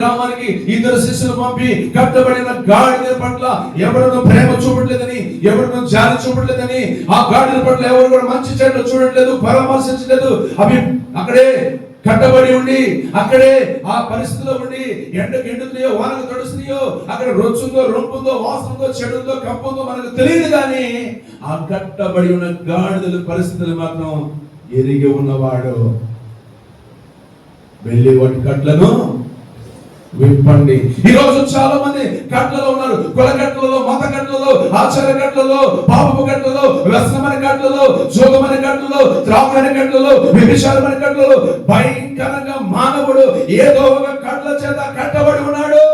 గ్రామానికి ఇద్దరు శిష్యులు పంపి కట్టబడిన గాడిద పట్ల ఎవరినో ప్రేమ చూపట్లేదని, ఎవరినో జాలి చూపట్లేదని, ఆ గాడిద పట్ల ఎవరు కూడా మంచి చెడ్డలు చూడట్లేదు, పరామర్శించలేదు. అవి అక్కడే కట్టబడి ఉండి అక్కడే ఆ పరిస్థితిలో ఉండి ఎండకు ఎండుతున్నాయో వానకు తడుస్తున్నాయో, అక్కడ రొచ్చుందో రొంపుందో వాసనతో చెడుందో కంపుందో మనకు తెలియదు. కానీ ఆ కట్టబడి ఉన్న గాడిదల పరిస్థితులు మాత్రం ఎరిగి ఉన్నవాడు వెళ్ళి వాటి కట్లను విప్పండి. ఈ రోజు చాలా మంది కట్లలో ఉన్నారు. కుల కట్లలో, మత కట్లలో, ఆచార కట్లలో, పాపపు కట్లలో, వ్యసనమైన కట్లలో, జోగమైన కట్లలో, త్రాగుడైన కట్లలో, వ్యభిచారమైన కట్లలో భయంకరంగా మానవుడు ఏదో ఒక కట్ల చేత కట్టబడి ఉన్నాడు.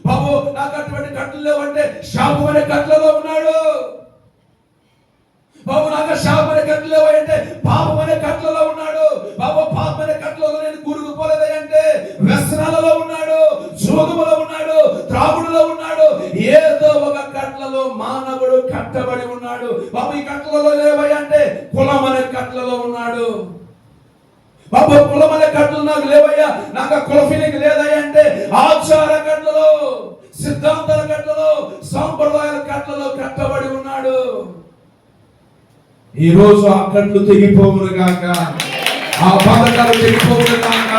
బాబు నాకు అటువంటి కట్లు లేవంటే శాపమైన కట్లలో ఉన్నాడు. బాబు నాకు శాపమైన కట్లు లేవంటే పాపమైన కట్లలో ఉన్నాడు. బాబు పాపమైన కట్లలో నేను కూరుకుపోలేదే అంటే వ్యసనాలలో ఉన్నాడు, జోగములో ఉన్నాడు, త్రాగుడులో ఉన్నాడు. ఏదో ఒక కట్లలో మానవుడు కట్టబడి ఉన్నాడు. బాబు ఈ కట్లలో లేవయ్యంటే కులమనే కట్లలో ఉన్నాడు. బాబు కులమనే కట్లు నాకు లేవయ్యా, నాకు ఆ కుల ఫీలింగ్ లేదయ్యా అంటే ఆచార కట్లలో, సిద్ధాంతాల కట్లలో, సాంప్రదాయాల కట్లలో కట్టబడి ఉన్నాడు. ఈ రోజు ఆ కట్లు తెగిపోవును గాక, ఆ బంధకాలు తెగిపోవును గాక.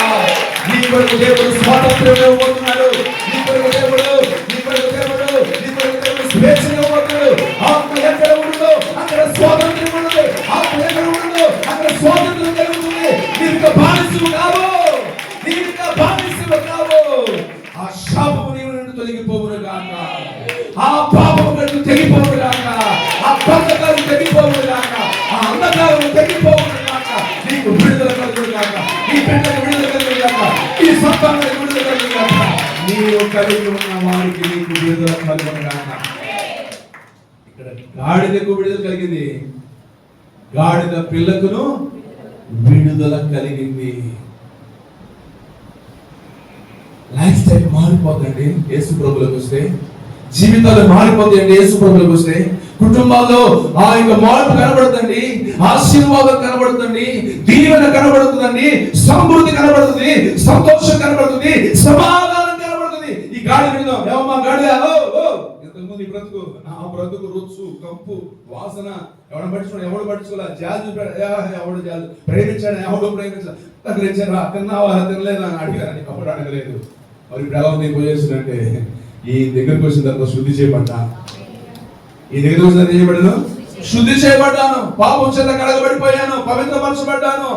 నీ కొరకు దేవుడు స్వాతంత్ర్యం ఇవ్వబోతున్నాడు. నీ కొరకు దేవుడు స్వేచ్ఛ ఇవ్వబోతున్నాడు. ఆత్మ ఎక్కడ ఉండదో అక్కడ స్వాతంత్ర్యం ఉండదు. ఆత్మ ఎక్కడ ఉండదో అక్కడ స్వాతంత్ర్యం కలుగుతుంది. నీకు బానిసవు కావు, నీకు బానిసవు కావు. ఆ శాపము నీ నుండి తొలగిపోవును గాక, ఆ పాపము కట్లు తెగిపోవును గాక, ఆ బంధకాలు తెగిపోవును గాక, ఆ అంధకారం తెగిపోవును గాక. నీకు విడుదల కలుగును గాక, నీ బిడ్డకు విడుదల కలుగును గాక, ఈ సంతానానికి విడుదల కలుగును గాక, నీవు కలిగి ఉన్న వారికి నీకు విడుదల కలుగును గాక. ఇక్కడ గాడిదకు విడుదల కలిగింది, గాడిద పిల్లకును విడుదల కలిగింది. లైఫ్ స్టైల్ మారిపోతుందండి యేసు ప్రభువులకు వస్తే. జీవితాలు మారిపోతాయండి యేసు ప్రభువులకు వస్తే. కుటుంబాల్లో ఆ యొక్క మార్పు కనబడుతుంది, ఆశీర్వాదం కనబడుతుంది, దీవెన కనబడుతుందండి, సమృద్ధి కనబడుతుంది, సంతోషం కనబడుతుంది, సమాధానం కనబడుతుంది. ఈ గాడి విడుదల ఏమమ్మా గాడిద, ఇంతకుముందు ఈ బ్రతుకు, నా బ్రతుకు రుచు కంపు వాసన ఎవడు పట్టించుకోలే, జాజు ఎవడు జాజు ప్రేమించాడు, ఎవడు ప్రేమించాడు, తగిలించారా, తిన్నావా తినలేదా అని అడిగారని అప్పుడు అడగలేదు. మరి ఇప్పుడు ఎలా ఉంది పోయేసిందంటే ఈ దగ్గరకు వచ్చిన తర్వాత శుద్ధి చేయబడ్డా, ఈ దగ్గర వచ్చిన చేయబడ్డాను, శుద్ధి చేయబడ్డాను, పాపం చేత కడగబడిపోయాను, పవిత్రపరచబడ్డాను.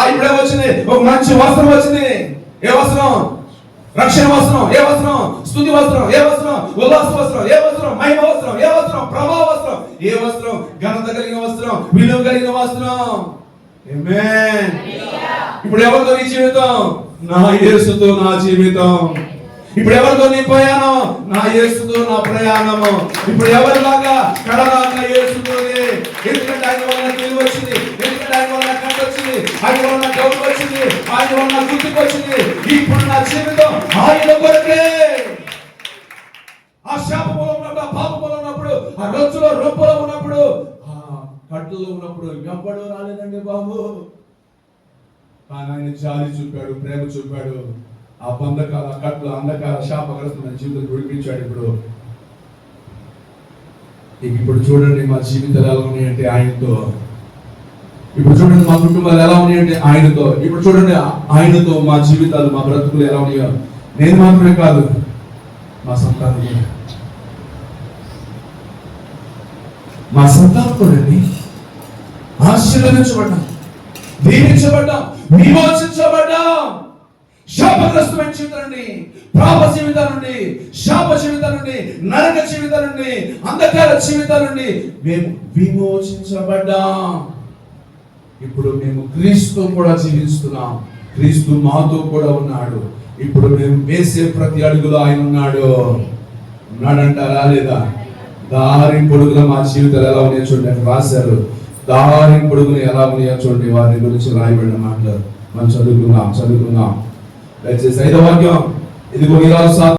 ఇప్పుడే వచ్చింది ఒక మంచి వస్త్రం వచ్చింది. ఏ వస్త్రం? రక్షణ వస్త్రం. ఏ వస్త్రం? స్తుతి వస్త్రం. ఏ వస్త్రం? ఉల్లాస వస్త్రం. ఏ వస్త్రం? మహిమ వస్త్రం. ఏ వస్త్రం? ప్రభావ వస్త్రం. ఏ వస్త్రం? ఘనత కలిగిన వస్త్రం, విలువ కలిగిన వస్త్రం. ఆమేన్. ఇప్పుడు ఎవరితో నీ జీవితం? నా యేసుతో నా జీవితం. ఇప్పుడు ఎవరితో నీ ప్రయాణం? నా యేసుతో నా ప్రయాణము. ఇప్పుడు ఎవరిలాగా? కడలాగా యేసుతోనే. ఎందుకంటే ఆయన వల్ల తెలివి వచ్చింది, ఎందుకంటే ఆయన వల్ల కంట వచ్చింది, ఆయన వల్ల గౌరవం వచ్చింది, ఆయన వల్ల గుర్తుకు వచ్చింది. ఇప్పుడు నా జీవితం ఆయన కొరకే. ఆ శాపంలో ఉన్నప్పుడు, ఆ పాపంలో ఉన్నప్పుడు, ఆ రొచ్చులో రొప్పులో ఉన్నప్పుడు, ఆ కట్టులో ఉన్నప్పుడు ఎవ్వడు రాలేదండి బాబు. కానీ ఆయన జాలి చూపాడు, ప్రేమ చూపాడు. ఆ బంధకాల కట్ల అంధకార శాపగ్రస్తమైన జీవితం విడిపించాడు. ఇప్పుడు చూడండి మా జీవితాలు ఎలా ఉన్నాయంటే ఆయనతో. ఇప్పుడు చూడండి మా కుటుంబాలు ఎలా ఉన్నాయంటే ఆయనతో. ఇప్పుడు చూడండి ఆయనతో మా జీవితాలు, మా బ్రతుకులు ఎలా ఉన్నాయో. నేను మాత్రమే కాదు, మా సంతానం కూడా. మా సంతానం కూడా ఆశీర్వదించబడ్డాం, దీవించబడ్డాం, విమోచించబడ్డాం. శాపగ్రస్తమైన జీవితం నుండి, పాప జీవితాల నుండి, శాప జీవితాల నుండి, నరక జీవితాల నుండి, అంధకార జీవితాల నుండి మేము విమోచించబడ్డాం. ఇప్పుడు మేము క్రీస్తు కూడా జీవిస్తున్నాం. క్రీస్తు మాతో కూడా ఉన్నాడు. ఇప్పుడు మేము వేసే ప్రతి అడుగులో ఆయన ఉన్నాడంటారా లేదా? దారి పొడుగున మా జీవితాలు ఎలా ఉన్నాయో చూడండి. రాశారు, దారి పొడుగున ఎలా ఉన్నాయో చూడండి. వారి గురించి రాయబడిన మాటలు మనం చదువుకుందాం. దయచేసి 5వ వాక్యం. ఇదిగో ఈరోజు